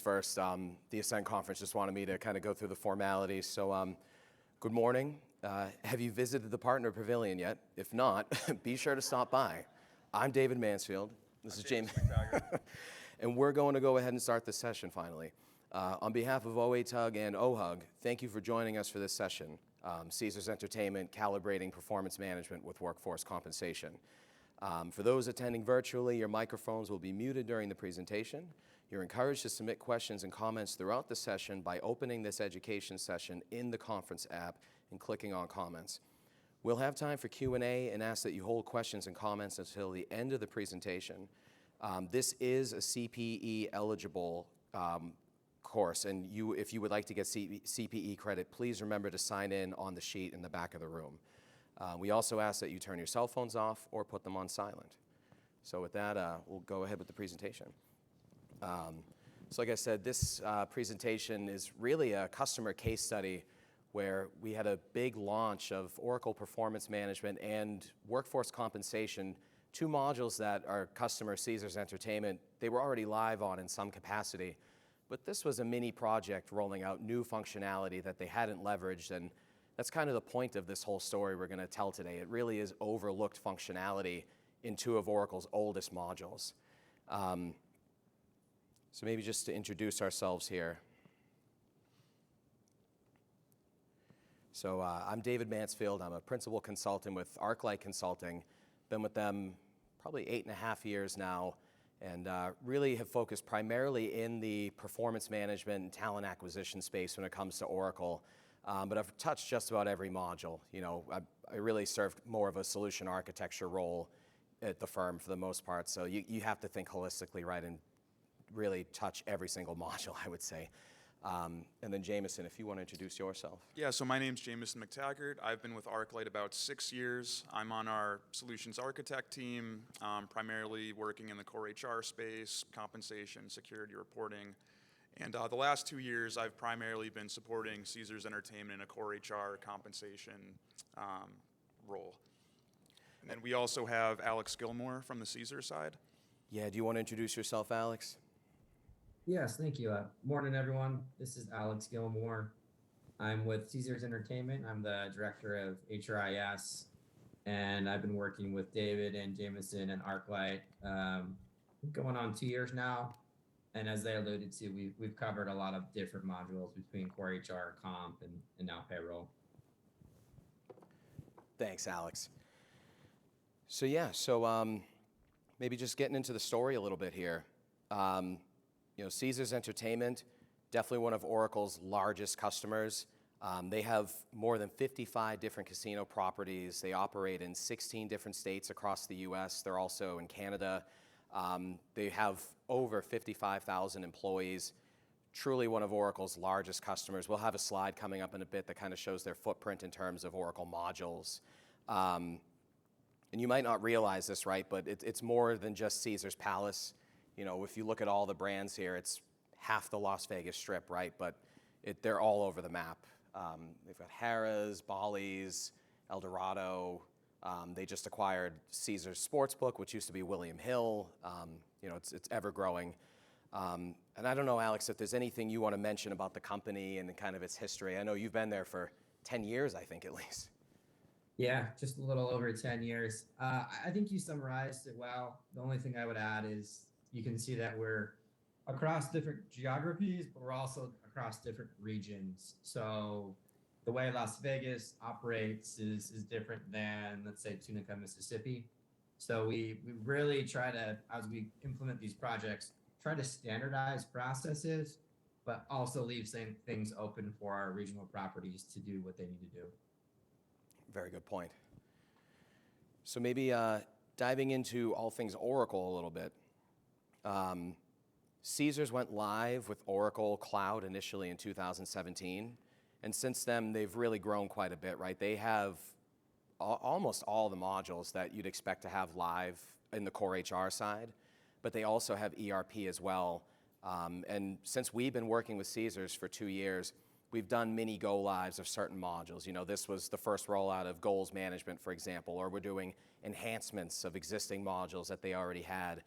first. The Ascend Conference just wanted me to kind of go through the formalities. So, good morning. Have you visited the Partner Pavilion yet? If not, be sure to stop by. I'm David Mansfield. This is James. And we're going to go ahead and start this session finally. On behalf of OATUG and OHUG, thank you for joining us for this session. Caesars Entertainment, Calibrating Performance Management with Workforce Compensation. For those attending virtually, your microphones will be muted during the presentation. You're encouraged to submit questions and comments throughout the session by opening this education session in the conference app and clicking on comments. We'll have time for Q&A and ask that you hold questions and comments until the end of the presentation. This is a CPE eligible course, and if you would like to get CPE credit, please remember to sign in on the sheet in the back of the room. We also ask that you turn your cell phones off or put them on silent. So with that, we'll go ahead with the presentation. So like I said, this presentation is really a customer case study where we had a big launch of Oracle Performance Management and Workforce Compensation, two modules that our customer, Caesars Entertainment, they were already live on in some capacity. But this was a mini project rolling out new functionality that they hadn't leveraged, and that's kind of the point of this whole story we're going to tell today. It really is overlooked functionality in two of Oracle's oldest modules. So maybe just to introduce ourselves here. So I'm David Mansfield. I'm a principal consultant with ArcLight Consulting. Been with them probably 8.5 years now, and really have focused primarily in the performance management and talent acquisition space when it comes to Oracle. But I've touched just about every module. You know, I really served more of a solution architecture role at the firm for the most part. So you have to think holistically, right, and really touch every single module, I would say. And then Jameson, if you want to introduce yourself. Yeah, so my name's Jameson McTaggart. I've been with ArcLight about 6 years. I'm on our solutions architect team, primarily working in the core HR space, compensation, security reporting. And the last 2 years, I've primarily been supporting Caesars Entertainment in a core HR compensation role. And then we also have Alex Gilmore from the Caesars side. Yeah, do you want to introduce yourself, Alex? Yes, thank you. Morning, everyone. This is Alex Gilmore. I'm with Caesars Entertainment. I'm the director of HRIS, and I've been working with David and Jameson and ArcLight going on 2 years now. And as they alluded to, we've covered a lot of different modules between core HR, comp, and now payroll. Thanks, Alex. So yeah, so maybe just getting into the story a little bit here. You know, Caesars Entertainment, definitely one of Oracle's largest customers. They have more than 55 different casino properties. They operate in 16 different states across the US. They're also in Canada. They have over 55,000 employees, truly one of Oracle's largest customers. We'll have a slide coming up in a bit that kind of shows their footprint in terms of Oracle modules. And you might not realize this, right, but it's more than just Caesars Palace. You know, if you look at all the brands here, it's half the Las Vegas Strip, right, but they're all over the map. They've got Harrah's, Bally's, El Dorado. They just acquired Caesars Sportsbook, which used to be William Hill. You know, it's ever growing. And I don't know, Alex, if there's anything you want to mention about the company and kind of its history. I know you've been there for 10 years, I think, at least. Yeah, just a little over 10 years. I think you summarized it well. The only thing I would add is you can see that we're across different geographies, but we're also across different regions. So the way Las Vegas operates is different than, let's say, Tunica, Mississippi. So we really try to, as we implement these projects, try to standardize processes, but also leave things open for our regional properties to do what they need to do. Very good point. So maybe diving into all things Oracle a little bit. Caesars went live with Oracle Cloud initially in 2017. And since then, they've really grown quite a bit, right? They have almost all the modules that you'd expect to have live in the core HR side, but they also have ERP as well. And since we've been working with Caesars for 2 years, we've done mini go-lives of certain modules. You know, this was the first rollout of goals management, for example, or we're doing enhancements of existing modules that they already had.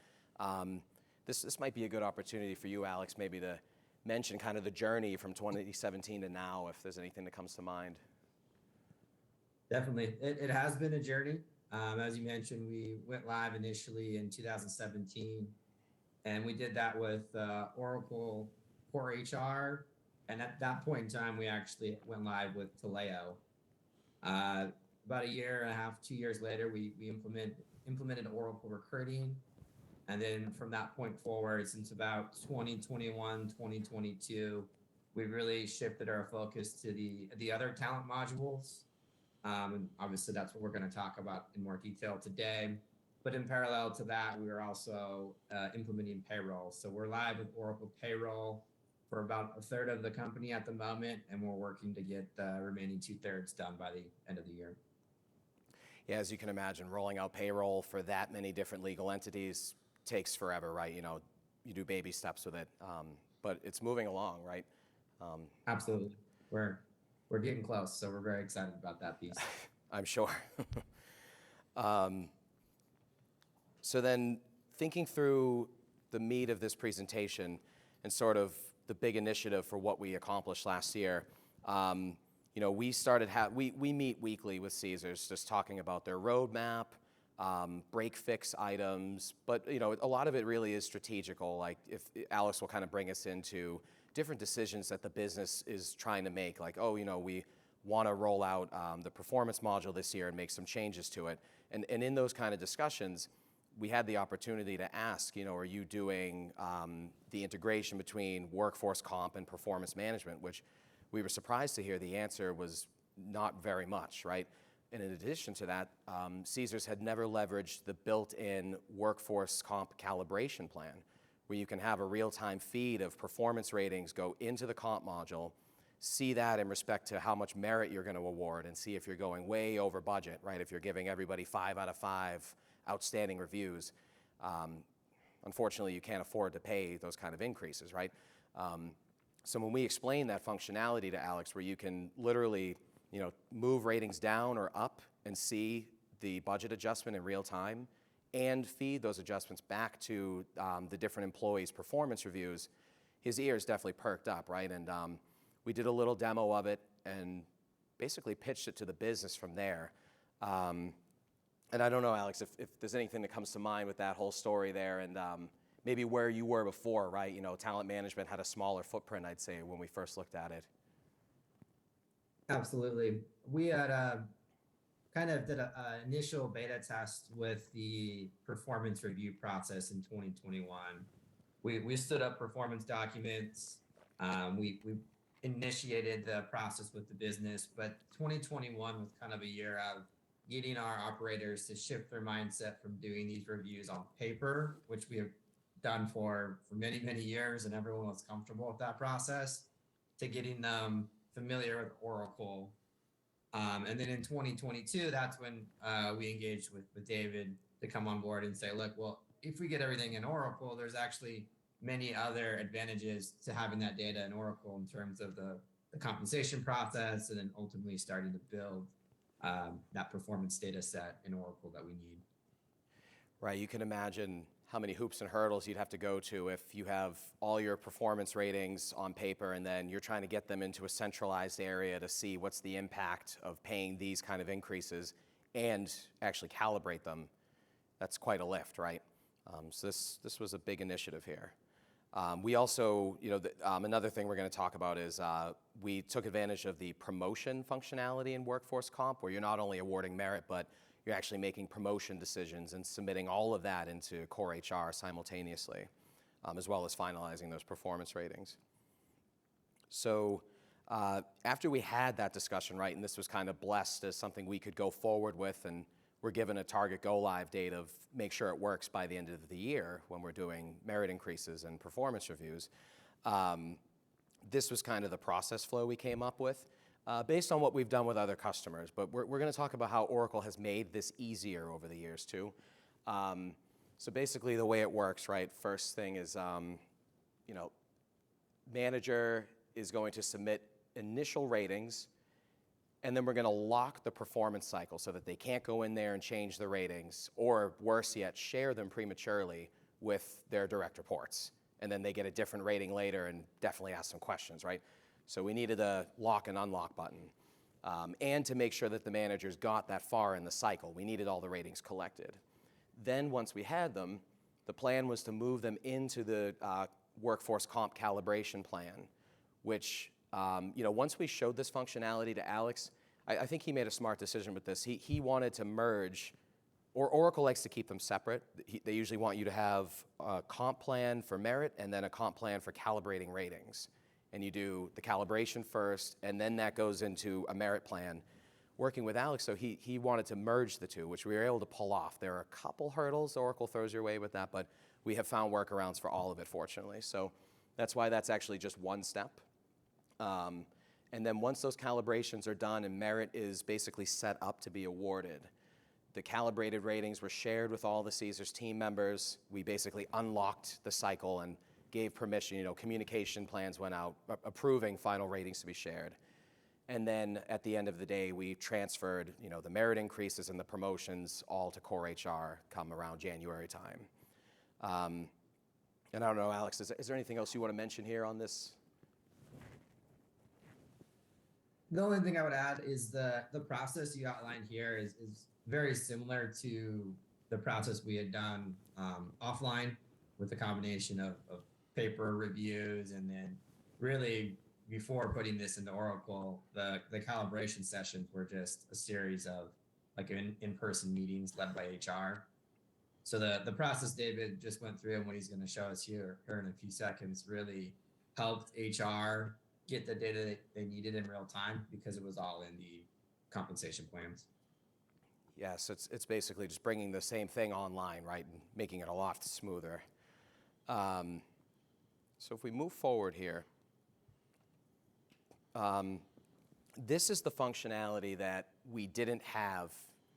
This might be a good opportunity for you, Alex, maybe to mention kind of the journey from 2017 to now, if there's anything that comes to mind. Definitely. It has been a journey. As you mentioned, we went live initially in 2017, and we did that with Oracle Core HR. And at that point in time, we actually went live with Taleo. About a year and a half, 2 years later, we implemented Oracle Recruiting. And then from that point forward, since about 2021, 2022, we really shifted our focus to the other talent modules. And obviously, that's what we're going to talk about in more detail today. But in parallel to that, we are also implementing payroll. So we're live with Oracle Payroll for about a third of the company at the moment, and we're working to get the remaining 2/3 done by the end of the year. Yeah, as you can imagine, rolling out payroll for that many different legal entities takes forever, right? You know, you do baby steps with it, but it's moving along, right? Absolutely. We're getting close, so we're very excited about that piece. I'm sure. So then, thinking through the meat of this presentation and sort of the big initiative for what we accomplished last year, you know, we meet weekly with Caesars, just talking about their roadmap, break fix items, but you know, a lot of it really is strategical. Like, if Alex will kind of bring us into different decisions that the business is trying to make, like, oh, you know, we want to roll out the performance module this year and make some changes to it. And in those kind of discussions, we had the opportunity to ask, you know, are you doing the integration between workforce comp and performance management, which we were surprised to hear the answer was not very much, right? And in addition to that, Caesars had never leveraged the built-in workforce comp calibration plan, where you can have a real-time feed of performance ratings go into the comp module, see that in respect to how much merit you're going to award, and see if you're going way over budget, right? If you're giving everybody 5 out of 5 outstanding reviews. Unfortunately, you can't afford to pay those kind of increases, right? So when we explain that functionality to Alex, where you can literally, you know, move ratings down or up and see the budget adjustment in real time, and feed those adjustments back to the different employees' performance reviews, his ears definitely perked up, right? And we did a little demo of it and basically pitched it to the business from there. And I don't know, Alex, if there's anything that comes to mind with that whole story there, and maybe where you were before, right? You know, talent management had a smaller footprint, I'd say, when we first looked at it. Absolutely. We had kind of did an initial beta test with the performance review process in 2021. We stood up performance documents. We initiated the process with the business, but 2021 was kind of a year of getting our operators to shift their mindset from doing these reviews on paper, which we have done for many, many years, and everyone was comfortable with that process, to getting them familiar with Oracle. And then in 2022, that's when we engaged with David to come on board and say, look, well, if we get everything in Oracle, there's actually many other advantages to having that data in Oracle in terms of the compensation process, and then ultimately starting to build that performance data set in Oracle that we need. Right, you can imagine how many hoops and hurdles you'd have to go to if you have all your performance ratings on paper and then you're trying to get them into a centralized area to see what's the impact of paying these kind of increases and actually calibrate them. That's quite a lift, right? So this was a big initiative here. We also, you know, another thing we're going to talk about is we took advantage of the promotion functionality in workforce comp, where you're not only awarding merit, but you're actually making promotion decisions and submitting all of that into core HR simultaneously, as well as finalizing those performance ratings. So after we had that discussion, right, and this was kind of blessed as something we could go forward with, and we're given a target go-live date of make sure it works by the end of the year when we're doing merit increases and performance reviews. This was kind of the process flow we came up with based on what we've done with other customers. But we're going to talk about how Oracle has made this easier over the years too. So basically the way it works, right, first thing is, you know, manager is going to submit initial ratings, and then we're going to lock the performance cycle so that they can't go in there and change the ratings, or worse yet, share them prematurely with their direct reports. and then they get a different rating later and definitely ask some questions, right? So we needed a lock and unlock button. And to make sure that the managers got that far in the cycle, we needed all the ratings collected. Then once we had them, the plan was to move them into the workforce comp calibration plan, which, once we showed this functionality to Alex, I think he made a smart decision with this. He wanted to merge, or Oracle likes to keep them separate. They usually want you to have a comp plan for merit and then a comp plan for calibrating ratings. And you do the calibration first, and then that goes into a merit plan. Working with Alex, so he wanted to merge the two, which we were able to pull off. There are a couple hurdles Oracle throws your way with that, but we have found workarounds for all of it, fortunately. So that's why that's actually just one step. And then once those calibrations are done and merit is basically set up to be awarded, the calibrated ratings were shared with all the Caesars team members. We basically unlocked the cycle and gave permission, communication plans went out, approving final ratings to be shared. And then at the end of the day, we transferred, the merit increases and the promotions all to core HR come around January time. And I don't know, Alex, is there anything else you want to mention here on this? The only thing I would add is the process you outlined here is very similar to the process we had done offline with the combination of paper reviews, and then really before putting this into Oracle, the calibration sessions were just a series of in-person meetings led by HR. So the process David just went through and what he's going to show us here in a few seconds really helped HR get the data that they needed in real time because it was all in the compensation plans. Yes, it's basically just bringing the same thing online, right, and making it a lot smoother. So if we move forward here, this is the functionality that we didn't have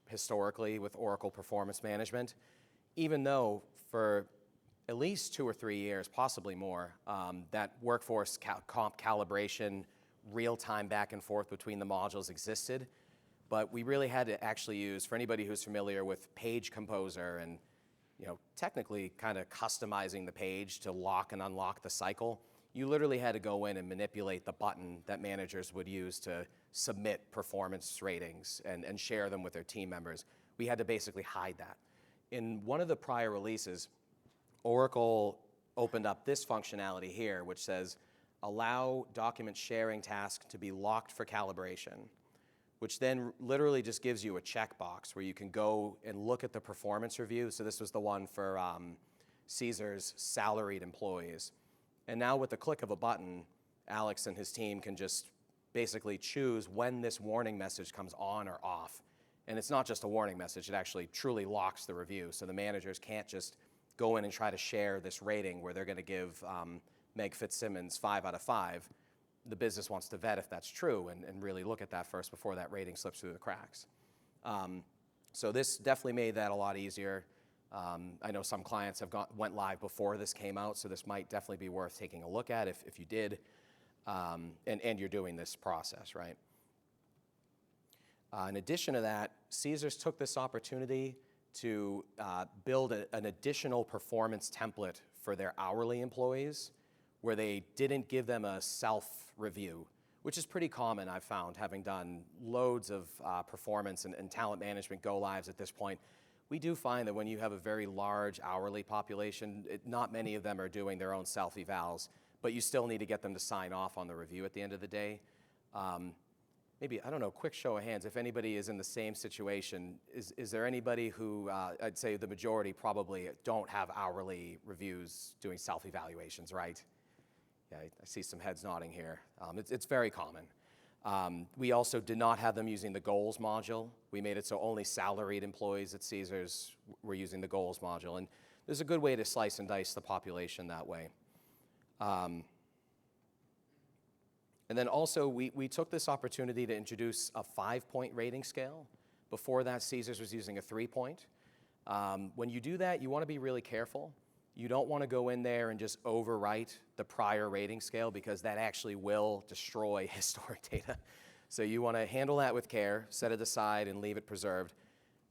historically with Oracle Performance Management, even though for at least 2 or 3 years, possibly more, that workforce comp calibration, real-time back and forth between the modules existed. But we really had to actually use, for anybody who's familiar with Page Composer and technically kind of customizing the page to lock and unlock the cycle, you literally had to go in and manipulate the button that managers would use to submit performance ratings and share them with their team members. We had to basically hide that. In one of the prior releases, Oracle opened up this functionality here, which says, allow document sharing task to be locked for calibration, which then literally just gives you a checkbox where you can go and look at the performance review. So this was the one for Caesars salaried employees. And now with the click of a button, Alex and his team can just basically choose when this warning message comes on or off. And it's not just a warning message, it actually truly locks the review. So the managers can't just go in and try to share this rating where they're going to give Meg Fitzsimmons 5 out of 5. The business wants to vet if that's true and really look at that first before that rating slips through the cracks. So this definitely made that a lot easier. I know some clients went live before this came out, so this might definitely be worth taking a look at if you did, and you're doing this process, right? In addition to that, Caesars took this opportunity to build an additional performance template for their hourly employees where they didn't give them a self-review, which is pretty common, I've found, having done loads of performance and talent management go-lives at this point. We do find that when you have a very large hourly population, not many of them are doing their own self-evals, but you still need to get them to sign off on the review at the end of the day. Maybe, I don't know, quick show of hands, if anybody is in the same situation, is there anybody who, I'd say the majority probably don't have hourly reviews doing self-evaluations, right? Yeah, I see some heads nodding here. It's very common. We also did not have them using the goals module. We made it so only salaried employees at Caesars were using the goals module. And there's a good way to slice and dice the population that way. And then also, we took this opportunity to introduce a 5-point rating scale. Before that, Caesars was using a 3-point. When you do that, you want to be really careful. You don't want to go in there and just overwrite the prior rating scale because that actually will destroy historic data. So you want to handle that with care, set it aside and leave it preserved.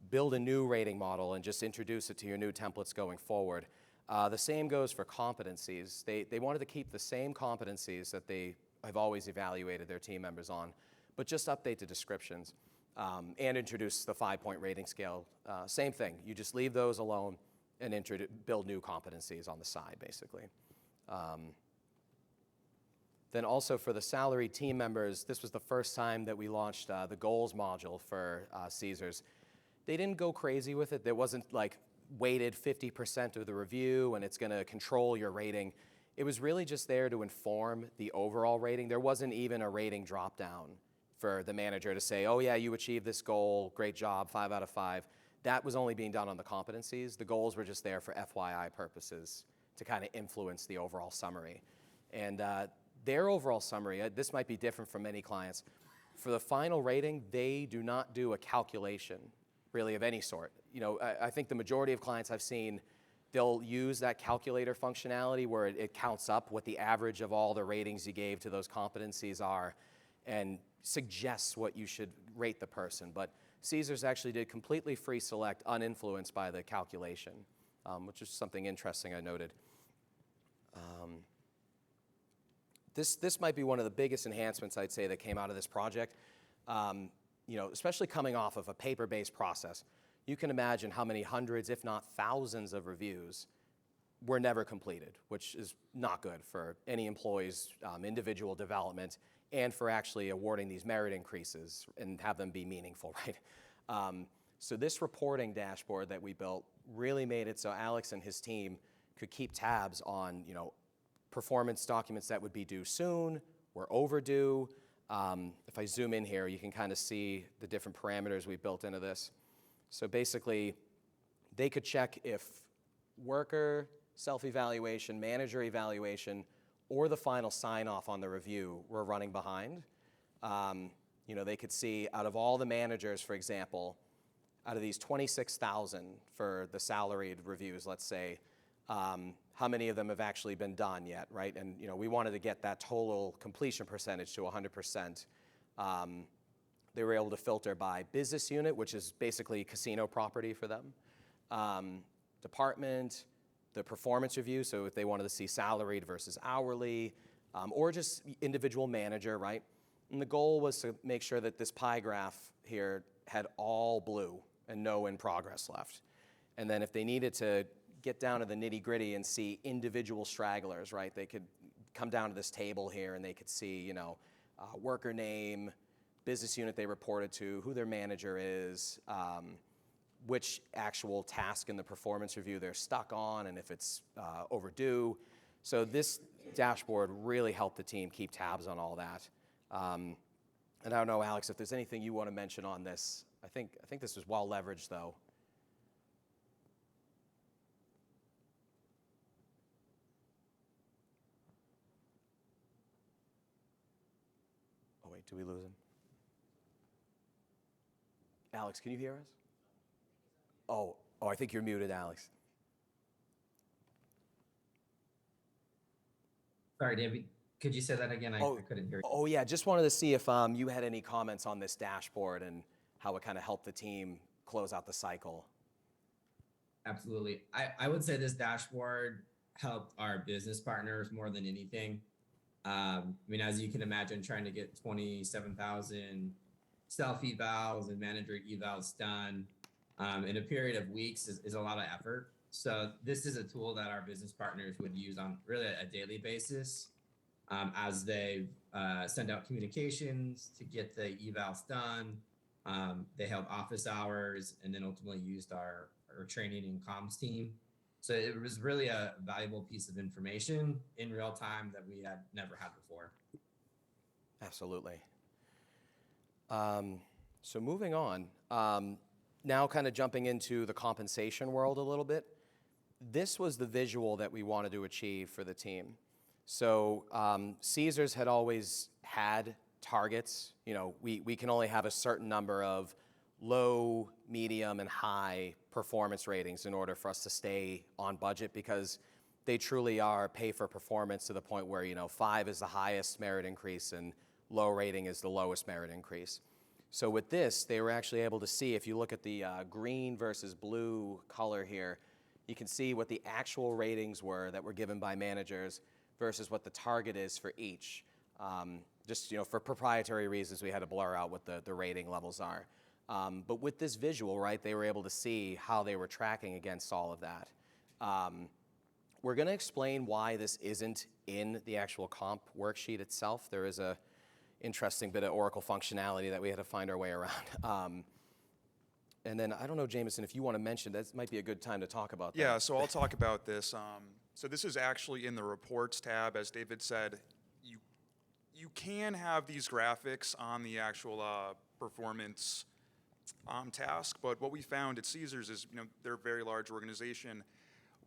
Build a new rating model and just introduce it to your new templates going forward. The same goes for competencies. They wanted to keep the same competencies that they have always evaluated their team members on, but just update the descriptions and introduce the 5-point rating scale. Same thing, you just leave those alone and build new competencies on the side, basically. Then also for the salaried team members, this was the first time that we launched the goals module for Caesars. They didn't go crazy with it. There wasn't like weighted 50% of the review and it's gonna control your rating. It was really just there to inform the overall rating. There wasn't even a rating drop down for the manager to say, oh yeah, you achieved this goal, great job, 5 out of 5. That was only being done on the competencies. The goals were just there for FYI purposes to kind of influence the overall summary. And their overall summary, this might be different from many clients. For the final rating, they do not do a calculation, really, of any sort. You know, I think the majority of clients I've seen, they'll use that calculator functionality where it counts up what the average of all the ratings you gave to those competencies are and suggests what you should rate the person. But Caesars actually did completely free select, uninfluenced by the calculation, which is something interesting I noted. This might be one of the biggest enhancements I'd say that came out of this project. You know, especially coming off of a paper-based process, you can imagine how many hundreds, if not thousands of reviews were never completed, which is not good for any employee's individual development and for actually awarding these merit increases and have them be meaningful, right? So this reporting dashboard that we built really made it so Alex and his team could keep tabs on, you know, performance documents that would be due soon, were overdue. If I zoom in here, you can kind of see the different parameters we built into this. So basically, they could check if worker self-evaluation, manager evaluation, or the final sign-off on the review were running behind. You know, they could see out of all the managers, for example, out of these 26,000 for the salaried reviews, let's say, how many of them have actually been done yet, right? And you know, we wanted to get that total completion percentage to 100%. They were able to filter by business unit, which is basically casino property for them, department, the performance review, so if they wanted to see salaried versus hourly, or just individual manager, right? And the goal was to make sure that this pie graph here had all blue and no in progress left. And then if they needed to get down to the nitty-gritty and see individual stragglers, right? They could come down to this table here and they could see, you know, worker name, business unit they reported to, who their manager is, which actual task in the performance review they're stuck on, and if it's overdue. So this dashboard really helped the team keep tabs on all that. And I don't know, Alex, if there's anything you want to mention on this. I think this was well leveraged, though. Oh, wait, did we lose him? Alex, can you hear us? Oh, I think you're muted, Alex. Sorry, David. Could you say that again? I couldn't hear you. Oh, yeah. Just wanted to see if you had any comments on this dashboard and how it kind of helped the team close out the cycle. Absolutely. I would say this dashboard helped our business partners more than anything. I mean, as you can imagine, trying to get 27,000 self-evals and manager evals done in a period of weeks is a lot of effort. So this is a tool that our business partners would use on really a daily basis as they send out communications to get the evals done. They held office hours and then ultimately used our training and comms team. So it was really a valuable piece of information in real time that we had never had before. Absolutely. So moving on, now kind of jumping into the compensation world a little bit. This was the visual that we wanted to achieve for the team. So Caesars had always had targets. You know, we can only have a certain number of low, medium, and high performance ratings in order for us to stay on budget, because they truly are pay for performance to the point where, you know, 5 is the highest merit increase and low rating is the lowest merit increase. So with this, they were actually able to see, if you look at the green versus blue color here, you can see what the actual ratings were that were given by managers versus what the target is for each. Just for proprietary reasons, we had to blur out what the rating levels are. But with this visual, right, they were able to see how they were tracking against all of that. We're going to explain why this isn't in the actual comp worksheet itself. There is a interesting bit of Oracle functionality that we had to find our way around. And then, I don't know, Jameson, if you want to mention, that might be a good time to talk about that. Yeah, so I'll talk about this. So this is actually in the reports tab. As David said, you can have these graphics on the actual performance task, but what we found at Caesars is, they're a very large organization.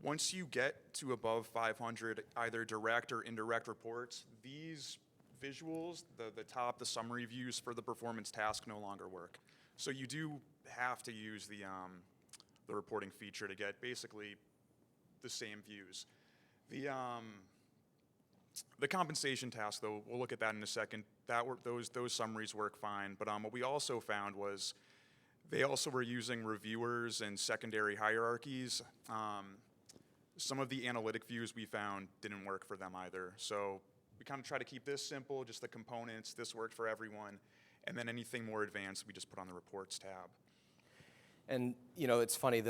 Once you get to above 500, either direct or indirect reports, these visuals, the summary views for the performance task no longer work. So you do have to use the reporting feature to get basically the same views. The compensation task, though, we'll look at that in a second. Those summaries work fine. But what we also found was they also were using reviewers and secondary hierarchies. Some of the analytic views we found didn't work for them either. So we kind of try to keep this simple, just the components. This worked for everyone. And then anything more advanced, we just put on the reports tab. And, it's funny,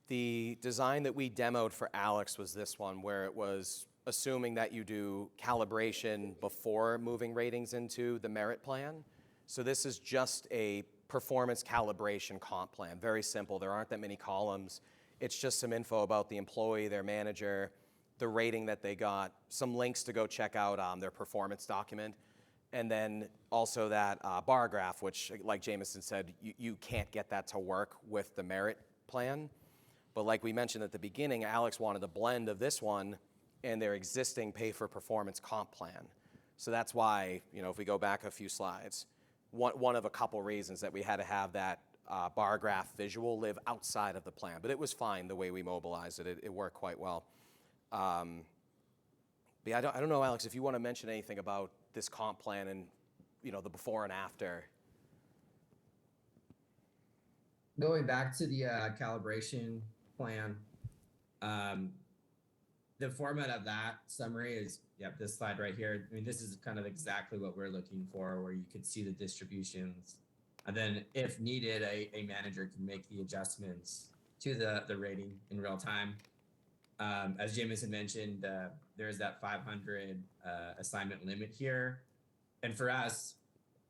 the design that we demoed for Alex was this one, where it was assuming that you do calibration before moving ratings into the merit plan. So this is just a performance calibration comp plan. Very simple. There aren't that many columns. It's just some info about the employee, their manager, the rating that they got, some links to go check out their performance document, and then also that bar graph, which, like Jameson said, you can't get that to work with the merit plan. But like we mentioned at the beginning, Alex wanted a blend of this one and their existing pay-for-performance comp plan. So that's why, if we go back a few slides, one of a couple reasons that we had to have that bar graph visual live outside of the plan. But it was fine the way we mobilized it. It worked quite well. But yeah, I don't know, Alex, if you want to mention anything about this comp plan and, the before and after. Going back to the calibration plan, the format of that summary is, this slide right here. I mean, this is kind of exactly what we're looking for, where you could see the distributions. And then if needed, a manager can make the adjustments to the rating in real time. As Jameson mentioned, there's that 500 assignment limit here. And for us,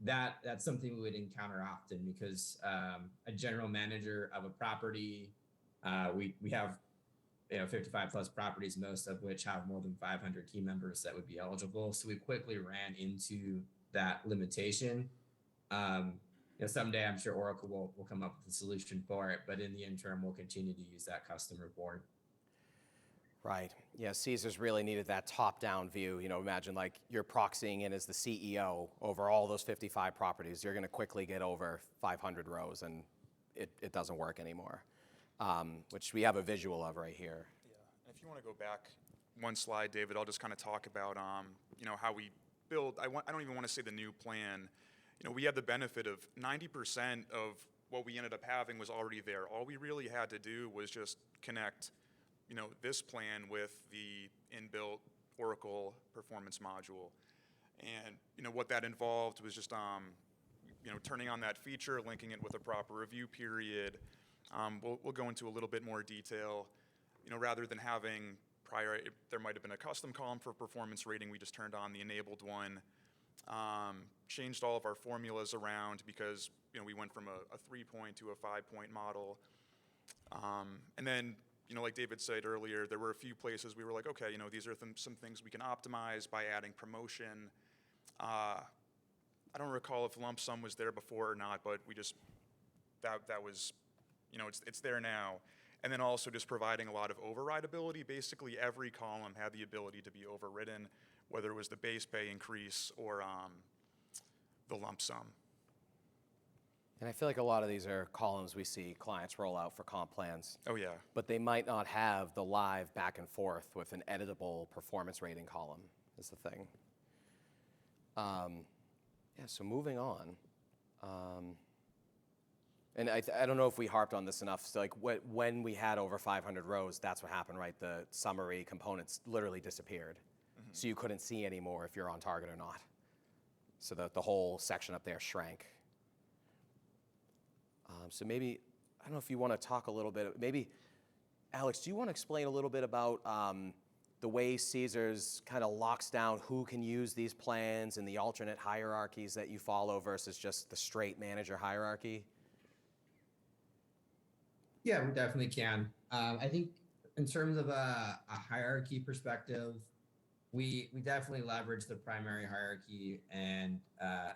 that's something we would encounter often because a general manager of a property, we have 55 plus properties, most of which have more than 500 team members that would be eligible. So we quickly ran into that limitation. Someday I'm sure Oracle will come up with a solution for it, but in the interim, we'll continue to use that custom report. Right. Yeah, Caesars really needed that top-down view. Imagine like you're proxying in as the CEO over all those 55 properties. You're going to quickly get over 500 rows, and it doesn't work anymore, which we have a visual of right here. Yeah, and if you want to go back one slide, David, I'll just kind of talk about, how we build. I don't even want to say the new plan. We had the benefit of 90% of what we ended up having was already there. All we really had to do was just connect this plan with the inbuilt Oracle performance module. And, what that involved was just, turning on that feature, linking it with a proper review period. We'll go into a little bit more detail. Rather than having there might have been a custom column for performance rating, we just turned on the enabled one. Changed all of our formulas around because, we went from a 3-point to a 5-point model. And then, like David said earlier, there were a few places we were like, okay, these are some things we can optimize by adding promotion. I don't recall if lump sum was there before or not, but we just, that was, it's there now. And then also just providing a lot of override ability. Basically every column had the ability to be overridden, whether it was the base pay increase or the lump sum. And I feel like a lot of these are columns we see clients roll out for comp plans. Oh, yeah. But they might not have the live back and forth with an editable performance rating column is the thing. So moving on. And I don't know if we harped on this enough. So like when we had over 500 rows, that's what happened, right? The summary components literally disappeared. So you couldn't see anymore if you're on target or not. So the whole section up there shrank. So maybe, I don't know if you want to talk a little bit, maybe, Alex, do you want to explain a little bit about the way Caesars kind of locks down who can use these plans and the alternate hierarchies that you follow versus just the straight manager hierarchy? Yeah, we definitely can. I think in terms of a hierarchy perspective, we definitely leverage the primary hierarchy and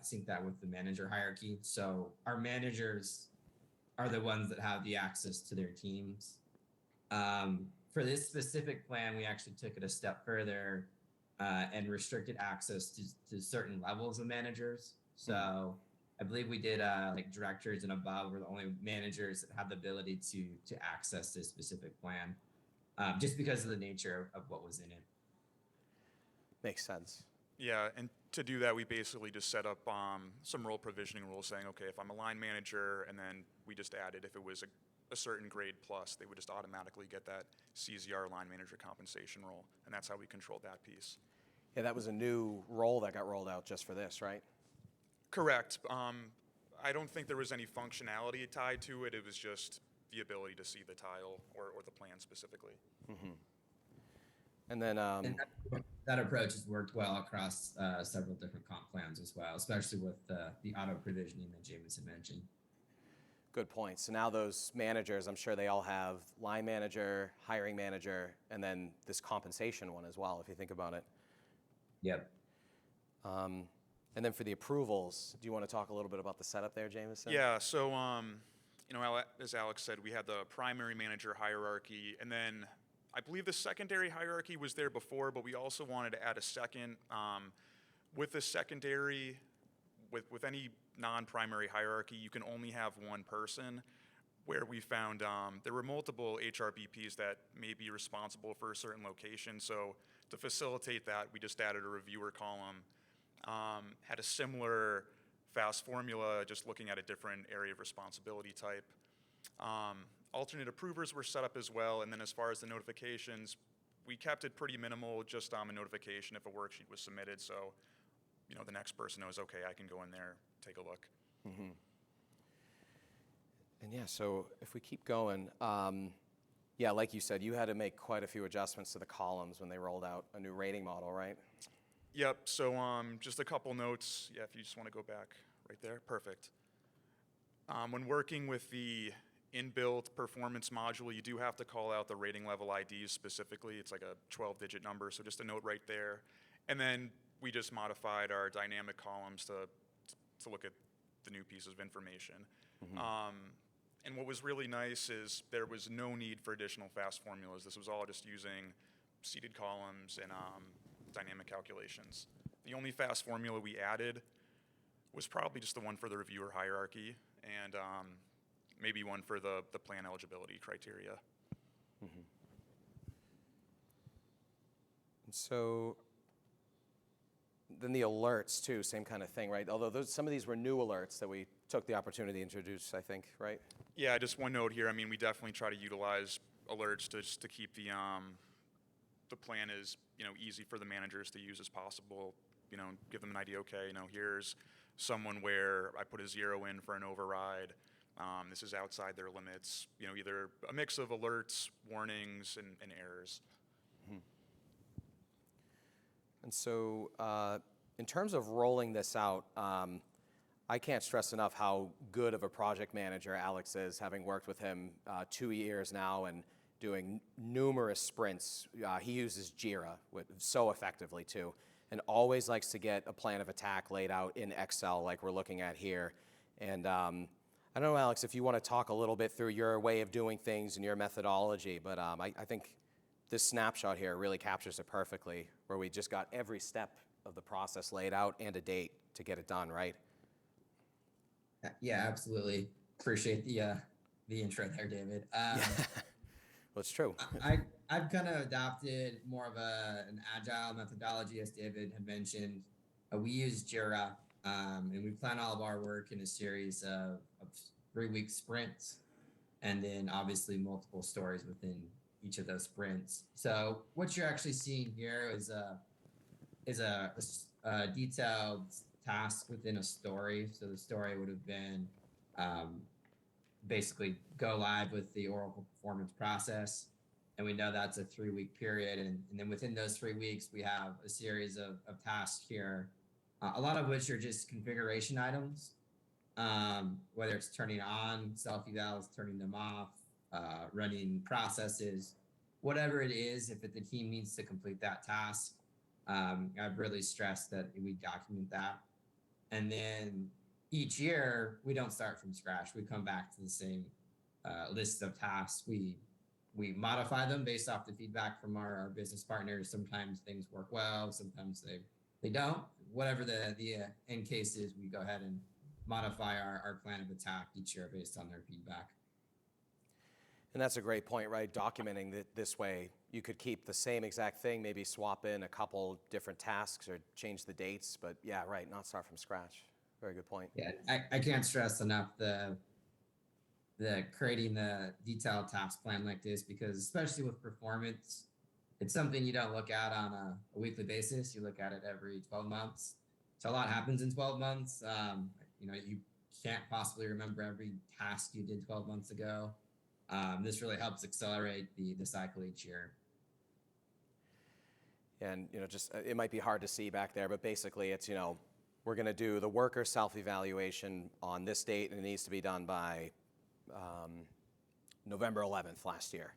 sync that with the manager hierarchy. So our managers are the ones that have the access to their teams. For this specific plan, we actually took it a step further and restricted access to certain levels of managers. So I believe we did like directors and above were the only managers that have the ability to access this specific plan, just because of the nature of what was in it. Makes sense. Yeah, and to do that, we basically just set up some role provisioning rules saying, okay, if I'm a line manager, and then we just added if it was a certain grade plus, they would just automatically get that CZR line manager compensation role, and that's how we controlled that piece. Yeah, that was a new role that got rolled out just for this, right? Correct. I don't think there was any functionality tied to it. It was just the ability to see the tile or the plan specifically. And then, And that approach has worked well across several different comp plans as well, especially with the auto provisioning that Jameson mentioned. good point. So now those managers, I'm sure they all have line manager, hiring manager, and then this compensation one as well, if you think about it. Yep. And then for the approvals, do you want to talk a little bit about the setup there, Jameson? Yeah, so as Alex said, we had the primary manager hierarchy, and then I believe the secondary hierarchy was there before, but we also wanted to add a second. With the secondary, with any non-primary hierarchy, you can only have one person, where we found there were multiple HRBPs that may be responsible for a certain location. So to facilitate that, we just added a reviewer column. Had a similar fast formula, just looking at a different area of responsibility type. Alternate approvers were set up as well, and then as far as the notifications, we kept it pretty minimal, just a notification if a worksheet was submitted, so the next person knows, okay, I can go in there, take a look. And yeah, so if we keep going, yeah, like you said, you had to make quite a few adjustments to the columns when they rolled out a new rating model, right? Yep, so just a couple notes. Yeah, if you just want to go back right there, perfect. When working with the inbuilt performance module, you do have to call out the rating level IDs specifically. It's like a 12-digit number, so just a note right there. And then we just modified our dynamic columns to look at the new pieces of information. And what was really nice is there was no need for additional fast formulas. This was all just using seated columns and dynamic calculations. The only fast formula we added was probably just the one for the reviewer hierarchy and maybe one for the plan eligibility criteria. And so then the alerts too, same kind of thing, right? Although some of these were new alerts that we took the opportunity to introduce, I think, right? Yeah, just one note here. I mean, we definitely try to utilize alerts to keep the plan as easy for the managers to use as possible. Give them an idea. Okay, here's someone where I put a 0 in for an override. This is outside their limits. Either a mix of alerts, warnings, and errors. And so in terms of rolling this out, I can't stress enough how good of a project manager Alex is, having worked with him 2 years now and doing numerous sprints. He uses Jira so effectively too, and always likes to get a plan of attack laid out in Excel like we're looking at here. And I don't know, Alex, if you want to talk a little bit through your way of doing things and your methodology, but I think this snapshot here really captures it perfectly, where we just got every step of the process laid out and a date to get it done, right? Yeah, absolutely. Appreciate the intro there, David. Well, it's true. I've kind of adopted more of an agile methodology, as David had mentioned. We use Jira, and we plan all of our work in a series of 3-week sprints, and then obviously multiple stories within each of those sprints. So what you're actually seeing here is a detailed task within a story. So the story would have been um, basically go live with the Oracle performance process. And we know that's a 3-week period. And then within those 3 weeks, we have a series of tasks here, a lot of which are just configuration items, whether it's turning on self evals, turning them off, running processes, whatever it is, if the team needs to complete that task. I've really stressed that we document that. And then each year, we don't start from scratch. We come back to the same list of tasks. We modify them based off the feedback from our business partners. Sometimes things work well, sometimes they don't. Whatever the end case is, we go ahead and modify our plan of attack each year based on their feedback. And that's a great point, right? Documenting it this way, you could keep the same exact thing, maybe swap in a couple different tasks or change the dates, but yeah, right, not start from scratch. Very good point. Yeah, I can't stress enough the creating the detailed task plan like this, because especially with performance, it's something you don't look at on a weekly basis. You look at it every 12 months. So a lot happens in 12 months. You can't possibly remember every task you did 12 months ago. This really helps accelerate the cycle each year. And just it might be hard to see back there, but basically it's we're going to do the worker self-evaluation on this date, and it needs to be done by November 11th last year.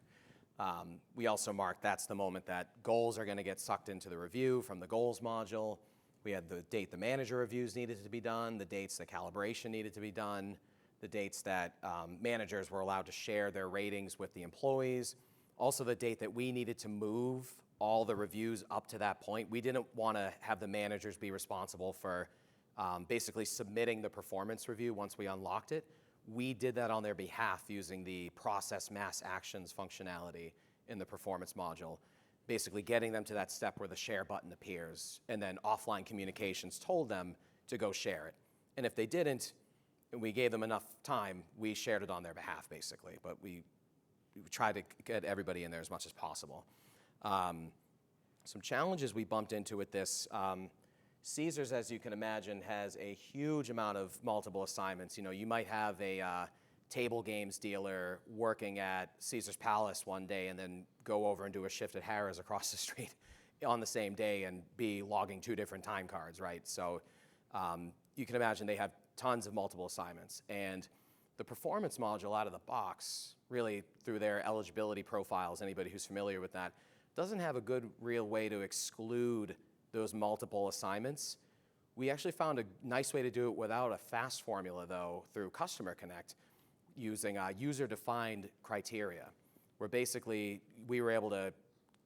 We also marked that's the moment that goals are going to get sucked into the review from the goals module. We had the date the manager reviews needed to be done, the dates the calibration needed to be done, the dates that managers were allowed to share their ratings with the employees, also the date that we needed to move all the reviews up to that point. We didn't want to have the managers be responsible for basically submitting the performance review once we unlocked it. We did that on their behalf using the process mass actions functionality in the performance module, basically getting them to that step where the share button appears, and then offline communications told them to go share it. And if they didn't, and we gave them enough time, we shared it on their behalf, basically. But we tried to get everybody in there as much as possible. Some challenges we bumped into with this. Caesars, as you can imagine, has a huge amount of multiple assignments. You might have a table games dealer working at Caesar's Palace one day and then go over and do a shift at Harrah's across the street on the same day and be logging 2 different time cards, right? So you can imagine they have tons of multiple assignments. And the performance module out of the box, really through their eligibility profiles, anybody who's familiar with that, doesn't have a good real way to exclude those multiple assignments. We actually found a nice way to do it without a fast formula, though, through Customer Connect, using user-defined criteria, where basically we were able to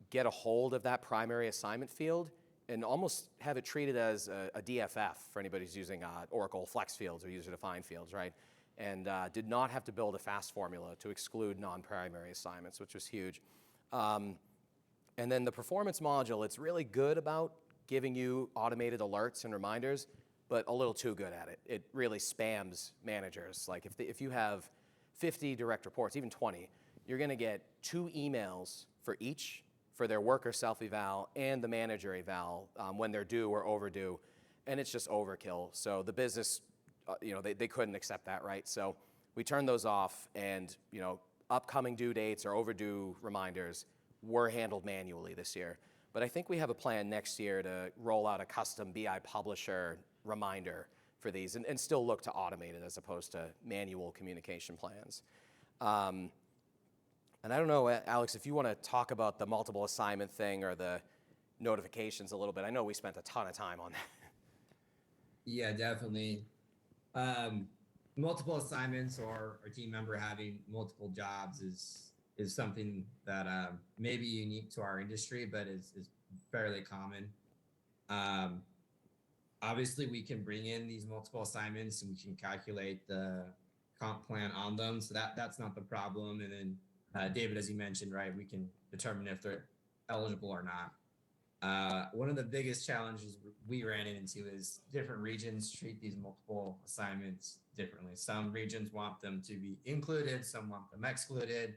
get a hold of that primary assignment field and almost have it treated as a DFF for anybody who's using Oracle Flex fields or user-defined fields, right? And did not have to build a fast formula to exclude non-primary assignments, which was huge. And then the performance module, it's really good about giving you automated alerts and reminders, but a little too good at it. It really spams managers. Like if you have 50 direct reports, even 20, you're gonna get 2 emails for each, for their worker self-eval and the manager eval when they're due or overdue, and it's just overkill. So the business, they couldn't accept that, right? So we turned those off, and upcoming due dates or overdue reminders were handled manually this year. But I think we have a plan next year to roll out a custom BI publisher reminder for these and still look to automate it as opposed to manual communication plans. And I don't know, Alex, if you want to talk about the multiple assignment thing or the notifications a little bit. I know we spent a ton of time on that. Yeah, definitely. Multiple assignments or a team member having multiple jobs is something that may be unique to our industry, but is fairly common. Obviously, we can bring in these multiple assignments and we can calculate the comp plan on them, so that's not the problem. And then David, as you mentioned, right, we can determine if they're eligible or not. One of the biggest challenges we ran into is different regions treat these multiple assignments differently. Some regions want them to be included, some want them excluded,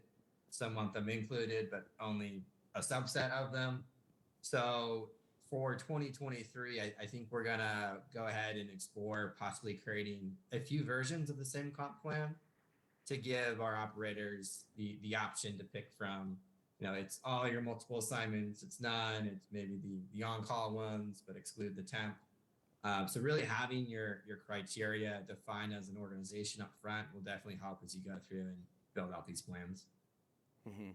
some want them included, but only a subset of them. So for 2023, I think we're gonna go ahead and explore possibly creating a few versions of the same comp plan to give our operators the option to pick from. It's all your multiple assignments, it's none, it's maybe the on-call ones, but exclude the temp. So really having your criteria defined as an organization up front will definitely help as you go through and build out these plans. Mm-hmm.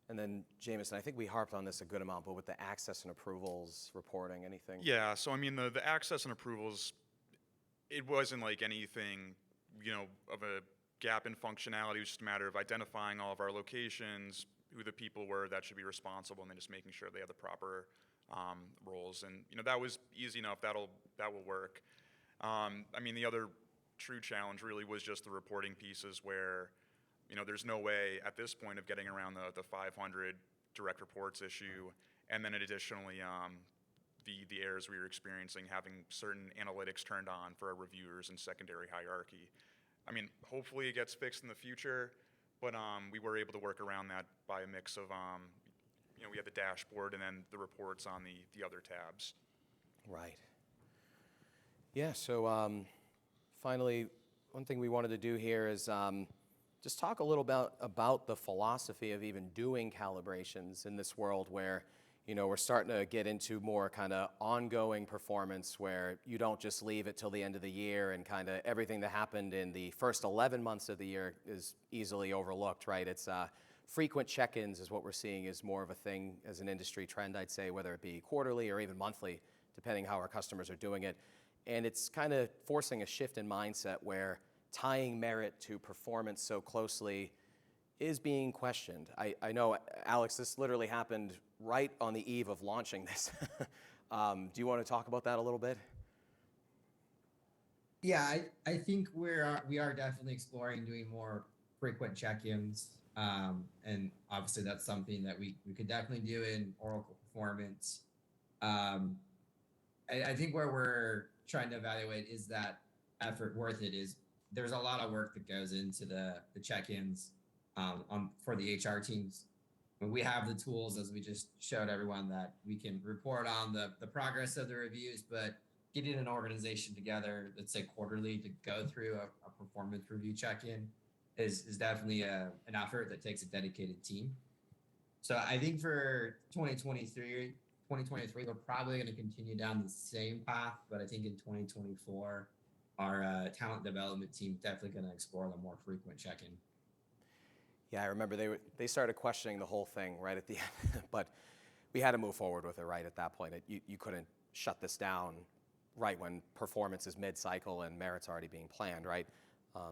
And then, Jameson, I think we harped on this a good amount, but with the access and approvals reporting, anything? Yeah, so I mean, the access and approvals, it wasn't like anything, of a gap in functionality. It was just a matter of identifying all of our locations, who the people were that should be responsible, and then just making sure they have the proper roles. And that was easy enough. That will work. I mean, the other true challenge really was just the reporting pieces, where there's no way at this point of getting around the 500 direct reports issue, and then additionally the errors we were experiencing, having certain analytics turned on for our reviewers and secondary hierarchy. I mean, hopefully it gets fixed in the future, but we were able to work around that by a mix of, we had the dashboard and then the reports on the other tabs. Right. Yeah, so finally, one thing we wanted to do here is just talk a little about the philosophy of even doing calibrations in this world where, we're starting to get into more kind of ongoing performance where you don't just leave it till the end of the year and kind of everything that happened in the first 11 months of the year is easily overlooked, right? It's frequent check-ins is what we're seeing is more of a thing as an industry trend, I'd say, whether it be quarterly or even monthly, depending how our customers are doing it. And it's kind of forcing a shift in mindset where tying merit to performance so closely is being questioned. I know, Alex, this literally happened right on the eve of launching this. Do you want to talk about that a little bit? Yeah, I think we are definitely exploring doing more frequent check-ins. And obviously that's something that we could definitely do in Oracle Performance. I think where we're trying to evaluate is that effort worth it is there's a lot of work that goes into the check-ins for the HR teams. And we have the tools, as we just showed everyone, that we can report on the progress of the reviews, but getting an organization together, let's say quarterly, to go through a performance review check-in is definitely an effort that takes a dedicated team. So I think for 2023, we're probably going to continue down the same path, but I think in 2024, our talent development team is definitely going to explore the more frequent check-in. Yeah, I remember they started questioning the whole thing right at the end, but we had to move forward with it right at that point. You couldn't shut this down right when performance is mid-cycle and merit's already being planned, right?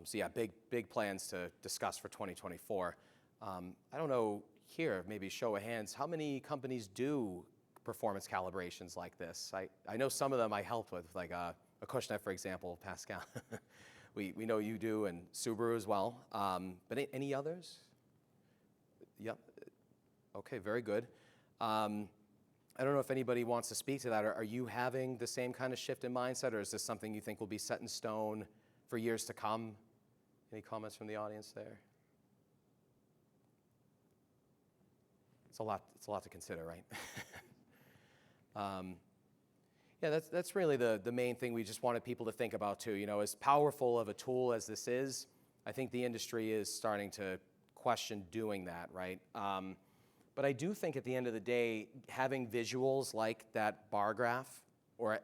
So yeah, big plans to discuss for 2024. I don't know here, maybe show of hands, how many companies do performance calibrations like this? I know some of them I helped with, like Acushnet, for example, Pascal. we know you do, and Subaru as well. But any others? Yep. Okay, very good. I don't know if anybody wants to speak to that. Are you having the same kind of shift in mindset, or is this something you think will be set in stone for years to come? Any comments from the audience there? It's a lot to consider, right? Yeah, that's really the main thing we just wanted people to think about too. As powerful of a tool as this is, I think the industry is starting to question doing that, right? But I do think at the end of the day, having visuals like that bar graph or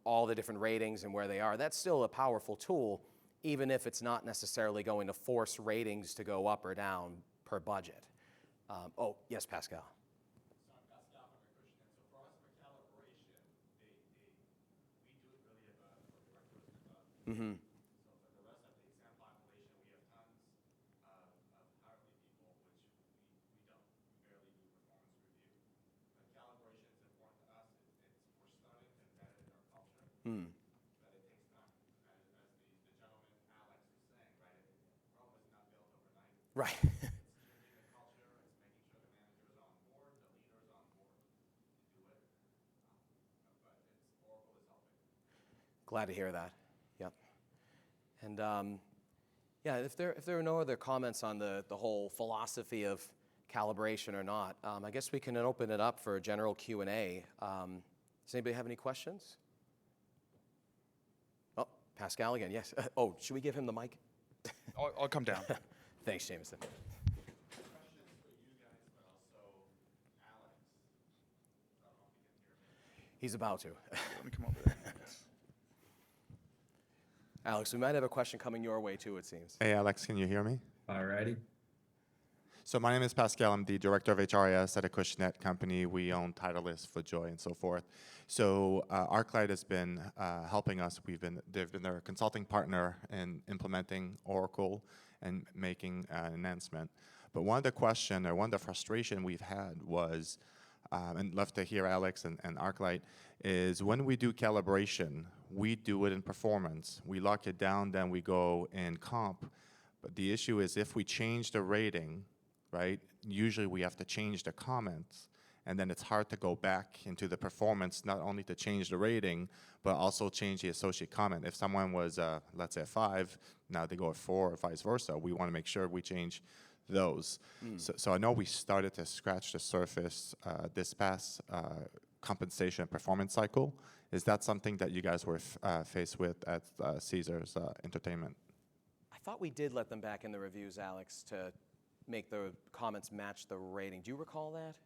all the different ratings and where they are, that's still a powerful tool, even if it's not necessarily going to force ratings to go up or down per budget. Oh, yes, Pascal. So I'm Pascal from Acushnet. So for us, for calibration, we do it really as what the directors does. Mm-hmm. So for the rest of the exam population, we have tons of hourly people, which we don't. We barely do performance review. But calibration is important to us. We're starting to embed it in our culture. Mm. But it takes time. As the gentleman Alex was saying, right? Rome was not built overnight. Right. It's changing the culture. It's making sure the manager is on board, the leader is on board. Glad to hear that. Yep. And yeah, if there are no other comments on the whole philosophy of calibration or not, I guess we can open it up for a general Q&A. Does anybody have any questions? Oh, Pascal again, yes. Oh, should we give him the mic? I'll come down. Thanks, Jameson. Question is for you guys, but also Alex. I don't know if you can hear me. He's about to. Let me come over there. Alex, we might have a question coming your way too, it seems. Hey, Alex, can you hear me? Alrighty. So my name is Pascal. I'm the director of HRIS at a Cushnet company. We own Titleist, FootJoy, and so forth. So ArcLight has been helping us. They've been their consulting partner in implementing Oracle and making an enhancement. But one of the frustration we've had was, and love to hear Alex and ArcLight, is when we do calibration, we do it in performance. We lock it down, then we go in comp. But the issue is if we change the rating, right, usually we have to change the comments, and then it's hard to go back into the performance, not only to change the rating, but also change the associate comment. If someone was, let's say, a 5, now they go at 4 or vice versa. We want to make sure we change those. So I know we started to scratch the surface this past compensation and performance cycle. Is that something that you guys were faced with at Caesars Entertainment? I thought we did let them back in the reviews, Alex, to make the comments match the rating. Do you recall that?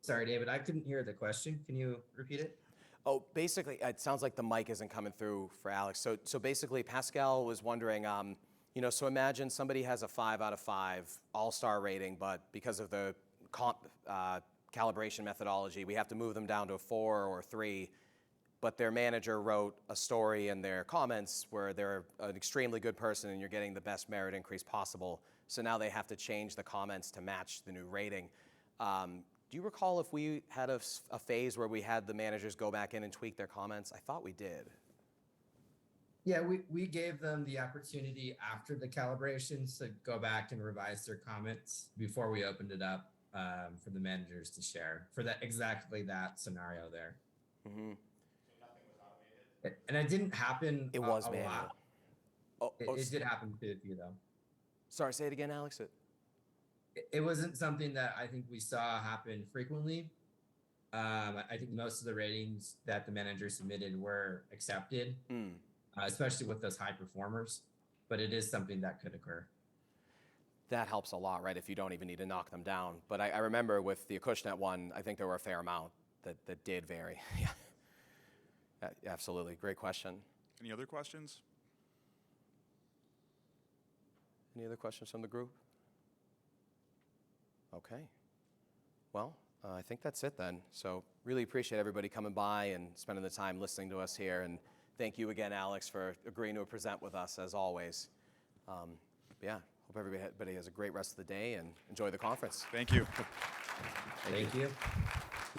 Sorry, David, I couldn't hear the question. Can you repeat it? Oh, basically, it sounds like the mic isn't coming through for Alex. So basically, Pascal was wondering, so imagine somebody has a 5 out of 5 all-star rating, but because of the calibration methodology, we have to move them down to a 4 or 3. But their manager wrote a story in their comments where they're an extremely good person and you're getting the best merit increase possible. So now they have to change the comments to match the new rating. Do you recall if we had a phase where we had the managers go back in and tweak their comments? I thought we did. Yeah, we gave them the opportunity after the calibrations to go back and revise their comments before we opened it up for the managers to share for exactly that scenario there. Mm-hmm. And it didn't happen It was a manual. lot. It did happen to a few, though. Sorry, say it again, Alex. It wasn't something that I think we saw happen frequently. I think most of the ratings that the manager submitted were accepted, especially with those high performers. But it is something that could occur. That helps a lot, right, if you don't even need to knock them down. But I remember with the Acushnet one, I think there were a fair amount that did vary. Yeah. Absolutely. Great question. Any other questions? Any other questions from the group? Okay. Well, I think that's it then. So really appreciate everybody coming by and spending the time listening to us here. And thank you again, Alex, for agreeing to present with us as always. Yeah, hope everybody has a great rest of the day and enjoy the conference. Thank you. Thank you.